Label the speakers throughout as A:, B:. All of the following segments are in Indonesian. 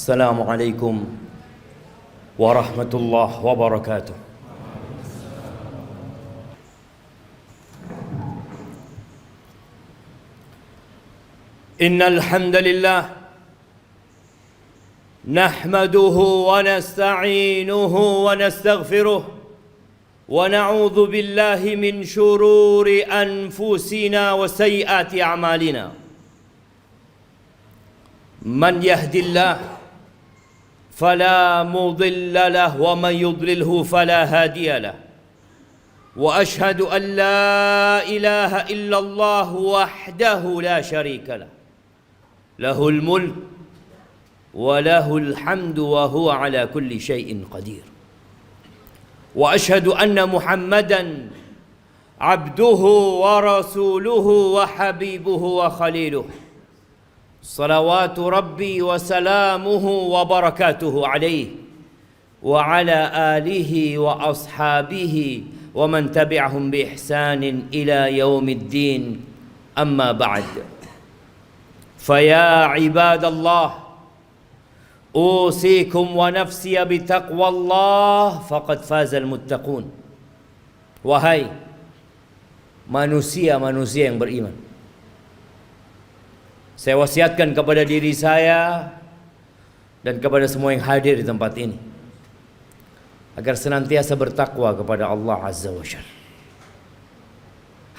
A: Assalamualaikum warahmatullahi wabarakatuh. Innal hamdalillah nahmaduhu wa nasta'inuhu wa nastaghfiruh wa na'udzu billahi min shururi anfusina wa sayyiati a'malina. Man yahdillahu فلا مضل له ومن يضلله فلا هادي له وأشهد أن لا إله إلا الله وحده لا شريك له له الملك وله الحمد وهو على كل شيء قدير وأشهد أن محمدا عبده ورسوله وحبيبه وخليله صلوات ربي وسلامه وبركاته عليه وعلى آله وأصحابه ومن تبعهم بإحسان إلى يوم الدين أما بعد فيا عباد الله أوصيكم ونفسي بتقوى الله فقد فاز المتقون. Wahai manusia-manusia yang beriman, saya wasiatkan kepada diri saya dan kepada semua yang hadir di tempat ini agar senantiasa bertakwa kepada Allah Azza wa Jalla.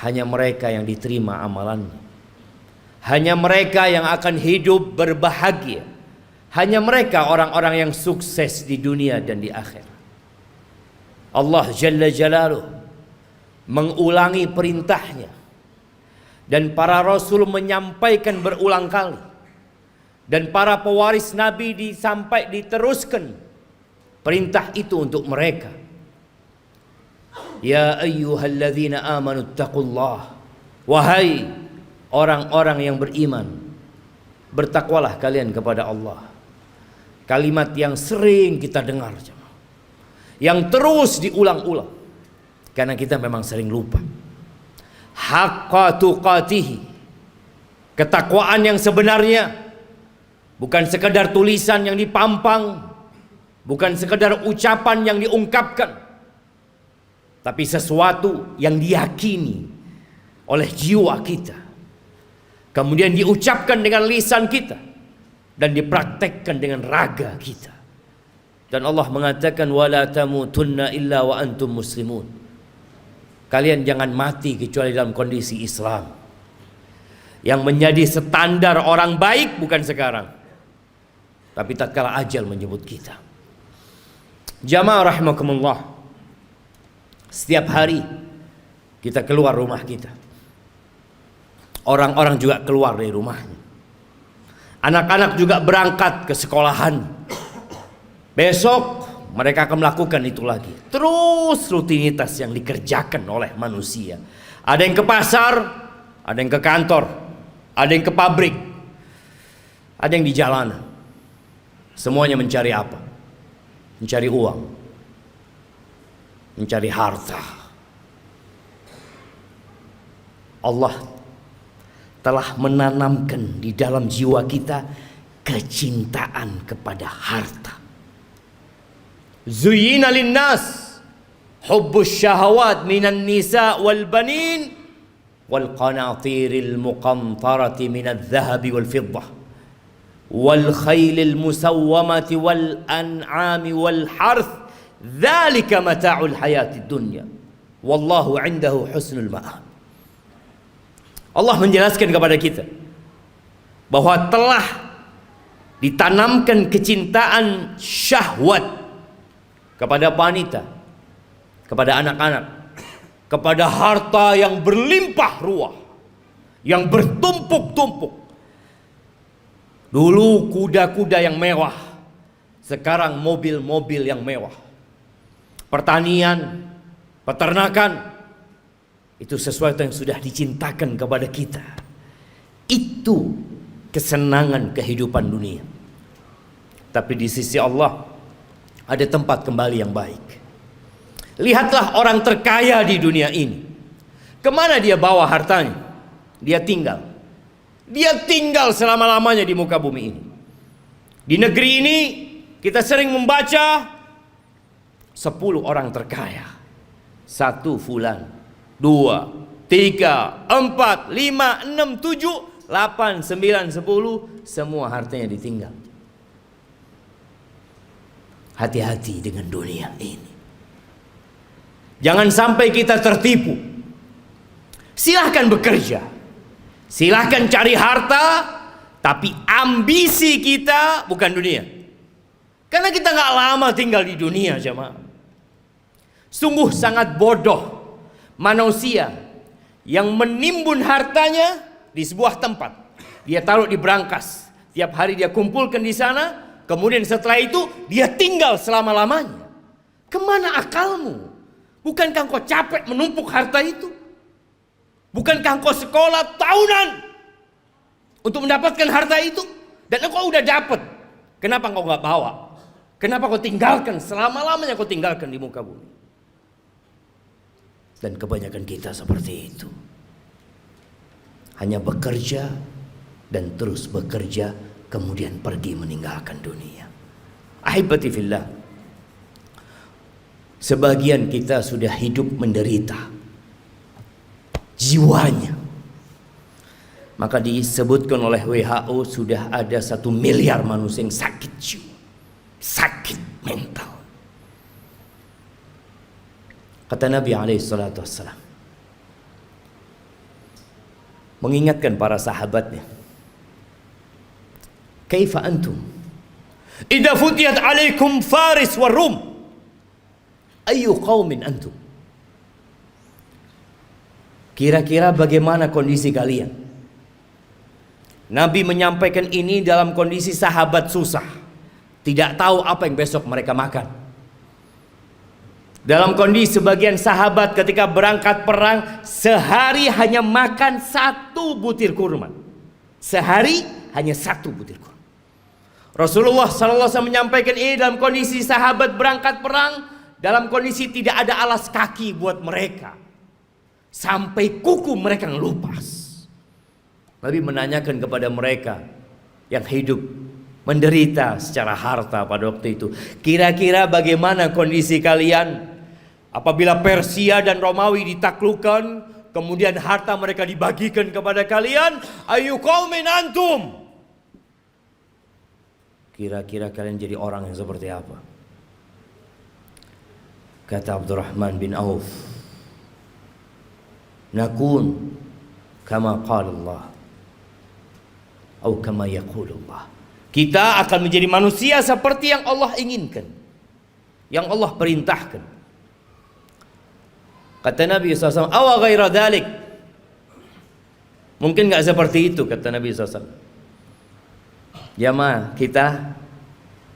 A: Hanya mereka yang diterima amalannya, hanya mereka yang akan hidup berbahagia, hanya mereka orang-orang yang sukses di dunia dan di akhirat. Allah Jalla Jalaluh mengulangi perintahnya, dan para rasul menyampaikan berulang kali, dan para pewaris Nabi diteruskan perintah itu untuk mereka. Ya ayyuhalladzina amanu taqullah, wahai orang-orang yang beriman, bertakwalah kalian kepada Allah. Kalimat yang sering kita dengar, yang terus diulang-ulang, karena kita memang sering lupa. Haqqa tuqatihi, ketakwaan yang sebenarnya bukan sekedar tulisan yang dipampang, bukan sekedar ucapan yang diungkapkan, tapi sesuatu yang diyakini oleh jiwa kita, kemudian diucapkan dengan lisan kita dan dipraktekkan dengan raga kita. Dan Allah mengatakan wala tamutunna illa wa antum muslimun. Kalian jangan mati kecuali dalam kondisi Islam. Yang menjadi standar orang baik bukan sekarang, tapi tatkala ajal menyebut kita. Jamaah rahimakumullah, setiap hari kita keluar rumah kita, orang-orang juga keluar dari rumahnya. Anak-anak juga berangkat ke sekolahan. Besok mereka akan melakukan itu lagi. Terus rutinitas yang dikerjakan oleh manusia. Ada yang ke pasar, ada yang ke kantor, ada yang ke pabrik, ada yang di jalanan. Semuanya mencari apa? Mencari uang, mencari harta. Allah telah menanamkan di dalam jiwa kita kecintaan kepada harta. Zuyyina linnas hubbus syahawat minan nisa wal banin wal qanatiril muqantarati minadh dhahabi wal fiddah wal khaylil musawwamati wal an'ami wal harth dzalika mata'ul hayatid dunya wallahu 'indahu husnul ma'ab. Allah menjelaskan kepada kita bahwa telah ditanamkan kecintaan syahwat kepada wanita, kepada anak-anak, kepada harta yang berlimpah ruah, yang bertumpuk-tumpuk. Dulu kuda-kuda yang mewah, sekarang mobil-mobil yang mewah. Pertanian, peternakan, itu sesuatu yang sudah dicintakan kepada kita. Itu kesenangan kehidupan dunia. Tapi di sisi Allah ada tempat kembali yang baik. Lihatlah orang terkaya di dunia ini. Kemana dia bawa hartanya? Dia tinggal selama-lamanya di muka bumi ini. Di negeri ini kita sering membaca 10 orang terkaya. 1 fulan, 2, 3, 4, 5, 6, 7, 8, 9, 10, semua hartanya ditinggal. Hati-hati dengan dunia ini. Jangan sampai kita tertipu. Silahkan bekerja, silahkan cari harta, tapi ambisi kita bukan dunia. Karena kita nggak lama tinggal di dunia, jemaah. Sungguh sangat bodoh manusia yang menimbun hartanya di sebuah tempat. Dia taruh di brankas, tiap hari dia kumpulkan di sana, kemudian setelah itu dia tinggal selama-lamanya. Kemana akalmu? Bukankah engkau capek menumpuk harta itu? Bukankah engkau sekolah tahunan untuk mendapatkan harta itu? Dan engkau udah dapat. Kenapa engkau nggak bawa? Kenapa kau tinggalkan? Selama-lamanya kau tinggalkan di muka bumi. Dan kebanyakan kita seperti itu. Hanya bekerja dan terus bekerja, kemudian pergi meninggalkan dunia. Ahibati fillah, sebagian kita sudah hidup menderita jiwanya. Maka disebutkan oleh WHO sudah ada 1 miliar manusia yang sakit jiwa, sakit mental. Kata Nabi SAW mengingatkan para sahabatnya, kaifa antum idza futiyat alaikum Faris wa Rum, ayu qaumin antum? Kira-kira bagaimana kondisi kalian? Nabi menyampaikan ini dalam kondisi sahabat susah, tidak tahu apa yang besok mereka makan. Dalam kondisi sebagian sahabat ketika berangkat perang, sehari hanya makan 1 butir kurma. Sehari hanya 1 butir kurma. Rasulullah SAW menyampaikan ini dalam kondisi sahabat berangkat perang, dalam kondisi tidak ada alas kaki buat mereka, sampai kuku mereka ngelupas. Nabi menanyakan kepada mereka yang hidup menderita secara harta pada waktu itu, kira-kira bagaimana kondisi kalian apabila Persia dan Romawi ditaklukkan, kemudian harta mereka dibagikan kepada kalian? Ayu qaumin antum? Kira-kira kalian jadi orang yang seperti apa? Kata Abdurrahman bin Auf, nakun kama qala Allah atau kama yaqulullah. Kita akan menjadi manusia seperti yang Allah inginkan, yang Allah perintahkan. Kata Nabi SAW, awa ghaira dhalik, mungkin gak seperti itu, kata Nabi SAW. Jamaah, kita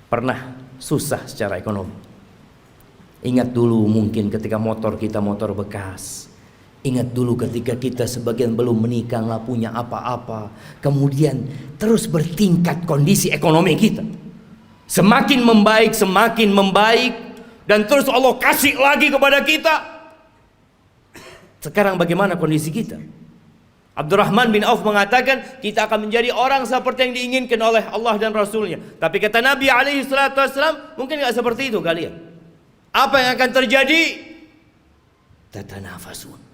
A: pernah susah secara ekonomi. Ingat dulu mungkin ketika motor kita motor bekas. Ingat dulu ketika kita sebagian belum menikah, nggak punya apa-apa. Kemudian terus bertingkat kondisi ekonomi kita. Semakin membaik. Dan terus Allah kasih lagi kepada kita. Sekarang bagaimana kondisi kita? Abdurrahman bin Auf mengatakan kita akan menjadi orang seperti yang diinginkan oleh Allah dan Rasulnya. Tapi kata Nabi SAW, mungkin nggak seperti itu kalian. Apa yang akan terjadi? Tatanafasun.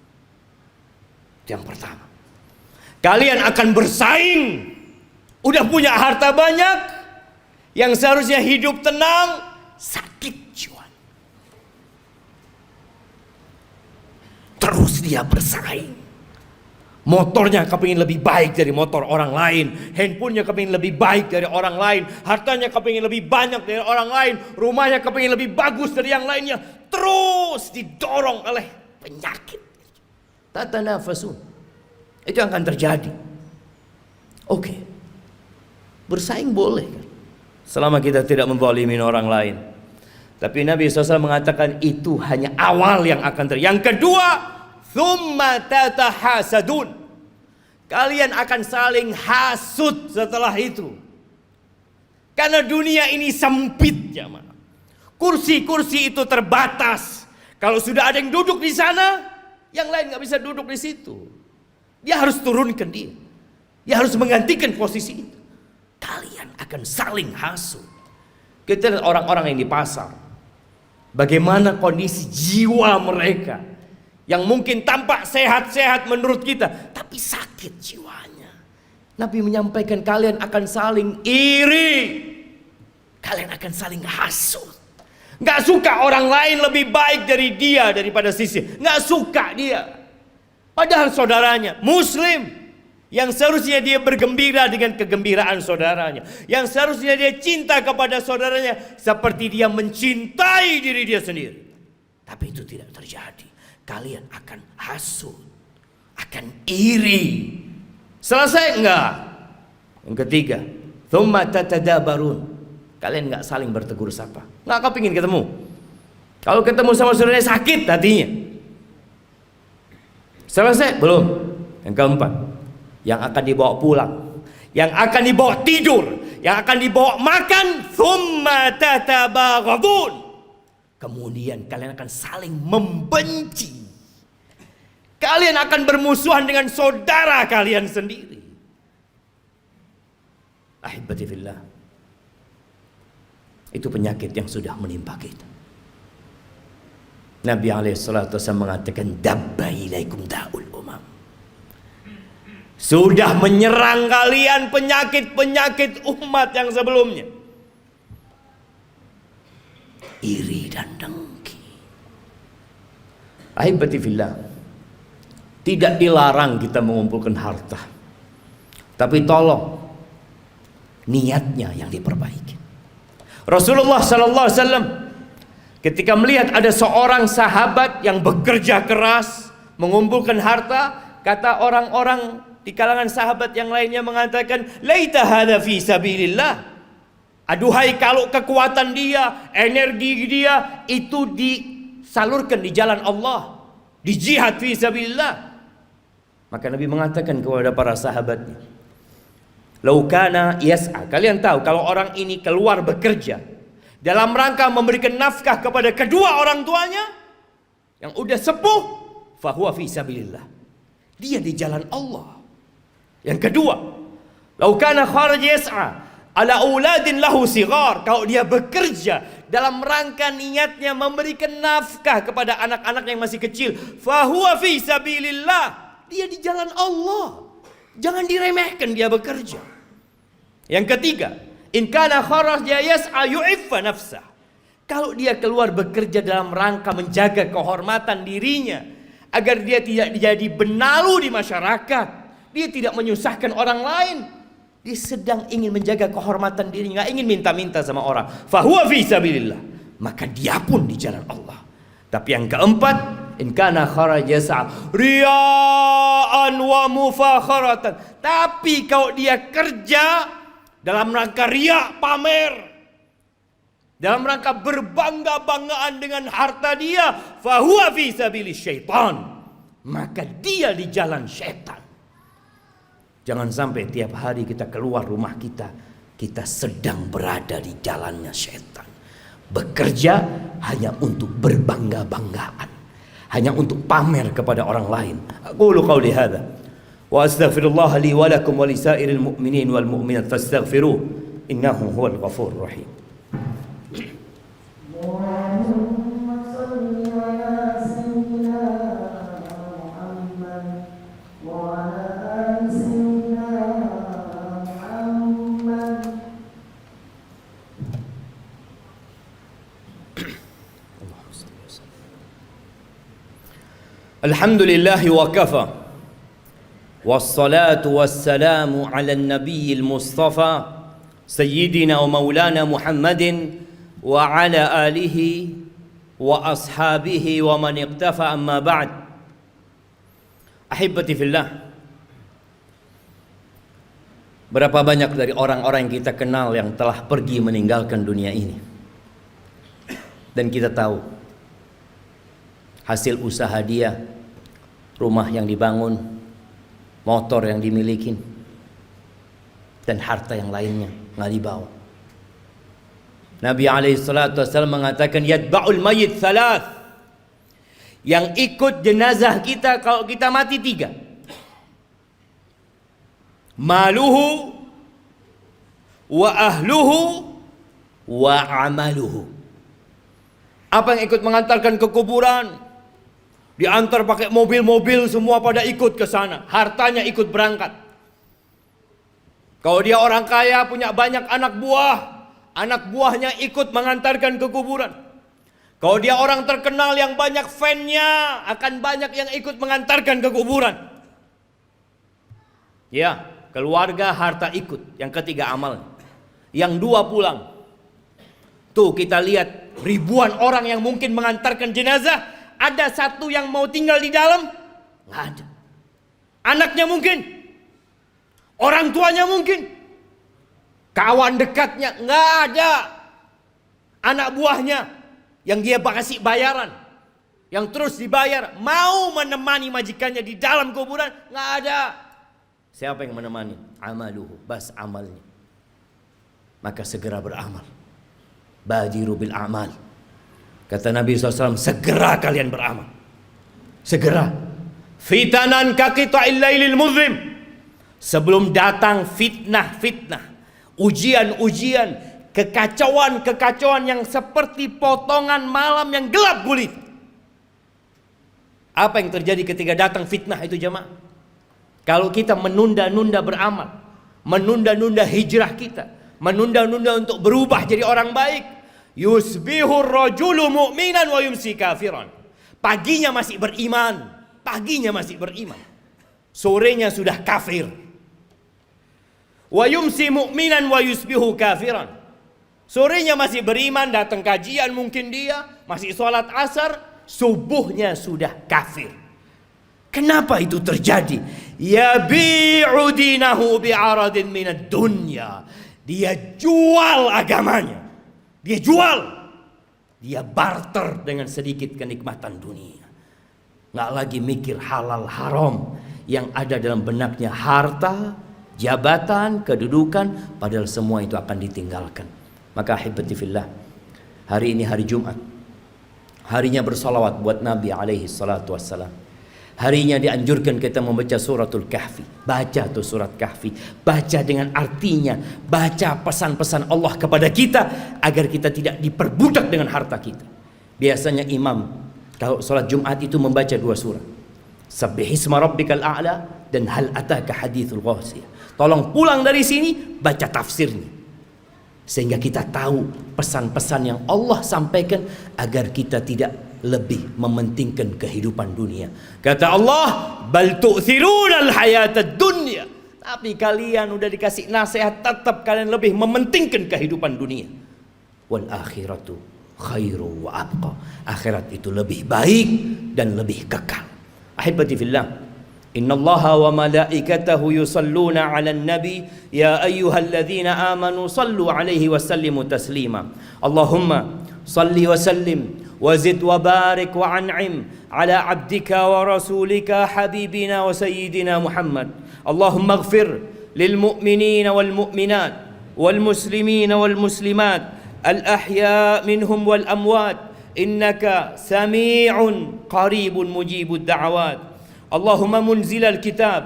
A: Yang pertama, kalian akan bersaing. Udah punya harta banyak, yang seharusnya hidup tenang, sakit jiwa. Terus dia bersaing. Motornya kepingin lebih baik dari motor orang lain, handphonenya kepingin lebih baik dari orang lain, hartanya kepingin lebih banyak dari orang lain, rumahnya kepingin lebih bagus dari yang lainnya. Terus didorong oleh penyakit. Tatanafasun. Itu yang akan terjadi. Oke. Bersaing boleh kan? Selama kita tidak menzalimi orang lain. Tapi Nabi SAW mengatakan itu hanya awal yang akan terjadi. Yang kedua, thumma tatahasadun. Kalian akan saling hasut setelah itu. Karena dunia ini sempit, jamaah. Kursi-kursi itu terbatas. Kalau sudah ada yang duduk di sana, yang lain nggak bisa duduk di situ. Dia harus turunkan dia. Dia harus menggantikan posisi itu. Kalian akan saling hasut. Kita lihat orang-orang yang di pasar, bagaimana kondisi jiwa mereka yang mungkin tampak sehat-sehat menurut kita, tapi sakit jiwanya. Nabi menyampaikan kalian akan saling iri, kalian akan saling hasut. Gak suka orang lain lebih baik dari dia daripada sisi, gak suka dia. Padahal saudaranya Muslim, yang seharusnya dia bergembira dengan kegembiraan saudaranya, yang seharusnya dia cinta kepada saudaranya seperti dia mencintai diri dia sendiri. Tapi itu tidak terjadi. Kalian akan hasut, akan iri. Selesai enggak? Yang ketiga, thumma tatadabarun. Kalian enggak saling bertegur sapa, enggak kepingin ketemu. Kalau ketemu sama saudaranya sakit hatinya. Selesai? Belum. Yang keempat, yang akan dibawa pulang, yang akan dibawa tidur, yang akan dibawa makan, thumma tatabaghadun. Kemudian kalian akan saling membenci. Kalian akan bermusuhan dengan saudara kalian sendiri. Ahibati fillah, itu penyakit yang sudah menimpa kita. Nabi alaihissalatu wasallam mengatakan, dabba ilaikum da'ul umam. Sudah menyerang kalian penyakit-penyakit umat yang sebelumnya. Iri dan dengki. Ahibati fillah, tidak dilarang kita mengumpulkan harta, tapi tolong niatnya yang diperbaiki. Rasulullah sallallahu alaihi wasallam ketika melihat ada seorang sahabat yang bekerja keras mengumpulkan harta, kata orang-orang di kalangan sahabat yang lainnya mengatakan, laita hadza fi sabilillah. Aduhai kalau kekuatan dia, energi dia itu disalurkan di jalan Allah, di jihad fi sabilillah. Maka Nabi mengatakan kepada para sahabatnya, lau kana yas'a. Kalian tahu kalau orang ini keluar bekerja dalam rangka memberikan nafkah kepada kedua orang tuanya yang udah sepuh, fahuwa fi sabilillah. Dia di jalan Allah. Yang kedua, lau kana kharaj yas'a ala auladin lahu sighar. Kalau dia bekerja dalam rangka niatnya memberikan nafkah kepada anak-anak yang masih kecil, fahuwa fi sabilillah. Dia di jalan Allah. Jangan diremehkan dia bekerja. Yang ketiga, in kana kharaja yas'a yu'iffa nafsah. Kalau dia keluar bekerja dalam rangka menjaga kehormatan dirinya, agar dia tidak jadi benalu di masyarakat, dia tidak menyusahkan orang lain, dia sedang ingin menjaga kehormatan dirinya, nggak ingin minta-minta sama orang, fahuwa fi sabilillah, maka dia pun di jalan Allah. Tapi yang keempat, in kana kharaja yas'a riya'an wa mufakharatan. Tapi kalau dia kerja dalam rangka riya, pamer, dalam rangka berbangga-banggaan dengan harta dia, fahuwa fi sabilis syaitan, maka dia di jalan syaitan. Jangan sampai tiap hari kita keluar rumah kita, kita sedang berada di jalannya syaitan. Bekerja hanya untuk berbangga-banggaan, hanya untuk pamer kepada orang lain. Aqulu qawli hadza wa astaghfirullah li wa lakum wa lisairil mu'minin wal mu'minat fastaghfiruh innahu huwal ghafurur rahim. Alhamdulillah wa kafa, wassalatu wassalamu ala nabiyil mustafa sayyidina wa maulana Muhammadin wa ala alihi wa ashabihi wa man iqtafa, amma ba'd. Ahibati fillah, berapa banyak dari orang-orang yang kita kenal yang telah pergi meninggalkan dunia ini, dan kita tahu hasil usaha dia, rumah yang dibangun, motor yang dimiliki, dan harta yang lainnya nggak dibawa. Nabi alaihissalatu wassalam mengatakan, yatba'ul mayyit thalath. Yang ikut jenazah kita kalau kita mati 3. Maluhu wa ahluhu wa amaluhu. Apa yang ikut mengantarkan ke kuburan? Diantar pakai mobil-mobil, semua pada ikut ke sana. Hartanya ikut berangkat. Kalau dia orang kaya, punya banyak anak buah, anak buahnya ikut mengantarkan ke kuburan. Kalau dia orang terkenal yang banyak fan-nya, akan banyak yang ikut mengantarkan ke kuburan. Ya, keluarga, harta ikut. Yang ketiga amal. Yang dua pulang. Tuh kita lihat ribuan orang yang mungkin mengantarkan jenazah, ada satu yang mau tinggal di dalam? Nggak ada. Anaknya mungkin, orang tuanya mungkin, kawan dekatnya nggak ada. Anak buahnya yang dia kasih bayaran, yang terus dibayar, mau menemani majikannya di dalam kuburan, nggak ada. Siapa yang menemani? Amaluhu, bas amalnya. Maka segera beramal. Badiru bil amal. Kata Nabi SAW, segera kalian beramal. Segera. Fitanan kaqita'il lailil muzlim. Sebelum datang fitnah-fitnah, ujian-ujian, kekacauan-kekacauan yang seperti potongan malam yang gelap gulita. Apa yang terjadi ketika datang fitnah itu jemaah? Kalau kita menunda-nunda beramal, menunda-nunda hijrah kita, menunda-nunda untuk berubah jadi orang baik, yusbihur rajulu mu'minan wa yumsi kafiran. Paginya masih beriman, sorenya sudah kafir. Wa yumsi mu'minan wa yusbihu kafiran. Sorenya masih beriman, datang kajian mungkin dia, masih sholat asar, subuhnya sudah kafir. Kenapa itu terjadi? Yabi'u dinahu bi'aradin minad dunya. Dia jual agamanya. Dia jual. Dia barter dengan sedikit kenikmatan dunia. Nggak lagi mikir halal haram. Yang ada dalam benaknya harta, jabatan, kedudukan. Padahal semua itu akan ditinggalkan. Maka ahibati fillah, hari ini hari Jumat. Harinya bersalawat buat Nabi alaihi salatu wassalam. Harinya dianjurkan kita membaca suratul Kahfi. Baca tuh surat Kahfi. Baca dengan artinya. Baca pesan-pesan Allah kepada kita agar kita tidak diperbudak dengan harta kita. Biasanya imam kalau sholat Jumat itu membaca dua surah. Sabbihisma rabbikal a'la dan hal ataka hadithul ghasiyah. Tolong pulang dari sini baca tafsirnya. Sehingga kita tahu pesan-pesan yang Allah sampaikan agar kita tidak lebih mementingkan kehidupan dunia. Kata Allah, bal tu'thirunal hayatad dunya. Tapi kalian udah dikasih nasihat, tetap kalian lebih mementingkan kehidupan dunia. Wal akhiratu khairu wa abqa. Akhirat itu lebih baik dan lebih kekal. Ahibati fillah, innallaha wa malaikatahu yusalluna 'alan nabi ya ayyuhalladzina amanu sallu 'alaihi wa sallimu taslima. Allahumma salli wa sallim وزد وبارك وأنعم على عبدك ورسولك حبيبنا وسيدنا محمد. اللهم اغفر للمؤمنين والمؤمنات والمسلمين والمسلمات الأحياء منهم والأموات إنك سميع قريب مجيب الدعوات. اللهم منزل الكتاب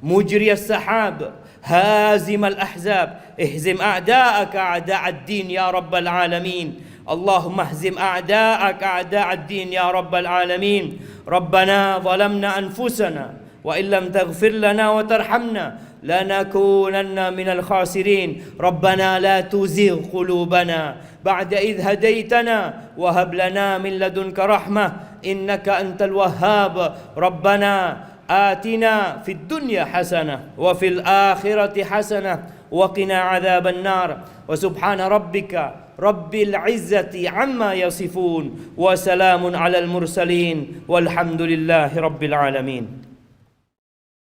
A: مجري السحاب هازم الأحزاب اهزم أعداءك أعداء الدين يا رب العالمين. اللهم اهزم أعداءك أعداء الدين يا رب العالمين. ربنا ظلمنا أنفسنا وإن لم تغفر لنا وترحمنا لنكونن من الخاسرين. ربنا لا تزغ قلوبنا بعد إذ هديتنا وهب لنا من لدنك رحمة إنك أنت الوهاب. ربنا آتنا في الدنيا حسنة وفي الآخرة حسنة وقنا عذاب النار. وسبحان ربك رب العزة عما يصفون وسلام على المرسلين والحمد لله رب العالمين.